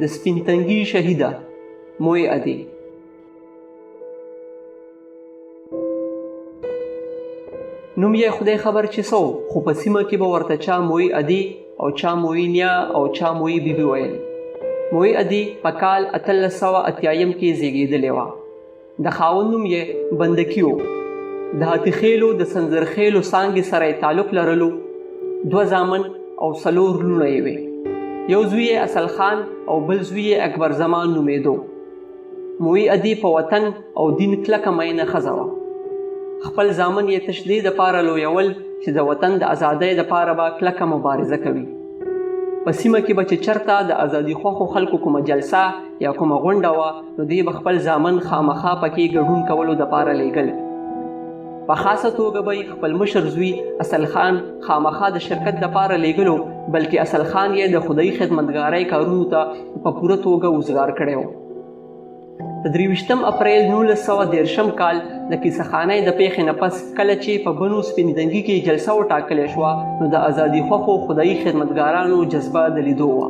د سپین تنګي شهیده موی ادي. نوم یې خدای خبر چې سو، خو په سیمه کې به ورته چا موی ادي او چا موی نیا او چا موی بیبي ویل. موی ادي په کال 1880 کې زیږېدلې وه. د خاوند نوم یې بندکي و. د هاتیخیلو د سنځرخیلو څانګې سره یې تعلق لرلو. 2 زامن او 4 لوڼه یې وې. یو زوی یې اصل خان او بل زوی یې اکبر زمان نومېدو. موی ادي په وطن او دین کلکه مینه ښځه وه. خپل زامن یې تش دې دپاره لویول چې د وطن د ازادۍ دپاره به کلکه مبارزه کوي. په سیمه کې به چې چرته د ازادي خوښو خلکو کومه جلسه یا کومه غونډه وه، نو دوی به خپل زامن خامخا پکې ګډون کولو دپاره لیږل. په خاصه توګه به خپل مشر زوی اصل خان خامخا د شرکت دپاره لیږلو، بلکې اصل خان یې د خدایي خدمتګارۍ کارونو ته په پوره توګه وزګار کړی و. د 23 اپریل 1913 کال د کیسهخانۍ د پیښې نه پس کله چې په بنو سپین تنګي کې جلسه وټاکلې شوه، نو د ازادي خوښو خدایي خدمتګارانو جذبه د لیدو وه.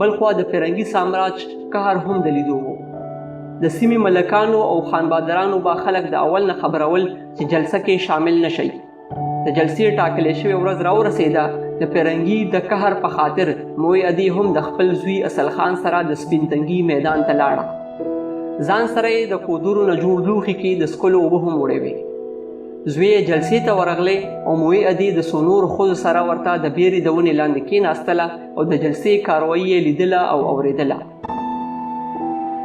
بل خوا د فرنګي سامراج قهر هم د لیدو و. د سیمې ملکانو او خانبادرانو به خلک د اول نه خبرول چې جلسه کې شامل نشئ. د جلسې ټاکلې شوې ورځ راورسېده. د فرنګي د قهر په خاطر موی ادي هم د خپل زوی اصل خان سره د سپین تنګي میدان ته لاړه. ځان سره یې د کودرو نه جوړ لوښي کې د څښلو اوبه هم وړې وې. زوی یې جلسې ته ورغلی او موی ادي د څو نورو ښځو سره ورته د بیرې د ونې لاندې کېناستله او د جلسې کاروایي یې لیدله او اورېدله.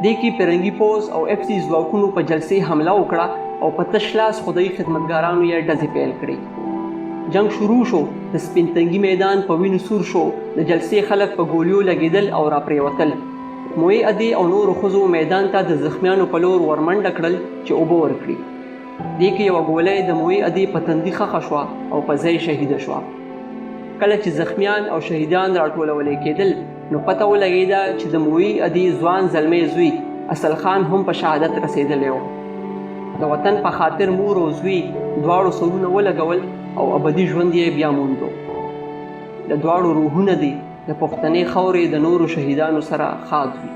دې کې فرنګي پوځ او افسي ځواکونو په جلسې حمله وکړه او په تش لاس خدایي خدمتګارانو یې ډزې پیل کړې. جنگ شروع شو. د سپین تنګي میدان په وینو سور شو. د جلسې خلک په ګولیو لګېدل او راپرېوتل. موی ادي او نورو ښځو میدان ته د زخمیانو په لور ورمنډه کړل چې اوبه ورکړي. دې کې یوه ګولۍ د موی ادي په تندي ښخه شوه او په ځای شهیده شوه. کله چې زخمیان او شهیدان راټولولی کېدل، نو پته ولګېده چې د موی ادي ځوان زلمی زوی اصل خان هم په شهادت رسېدلی و. د وطن په خاطر مور او زوی دواړو سرونه ولګول او ابدي ژوند یې بیا موندو. د دواړو روحونه دي د پښتنې خاورې د نورو شهیدانو سره ښاد وي.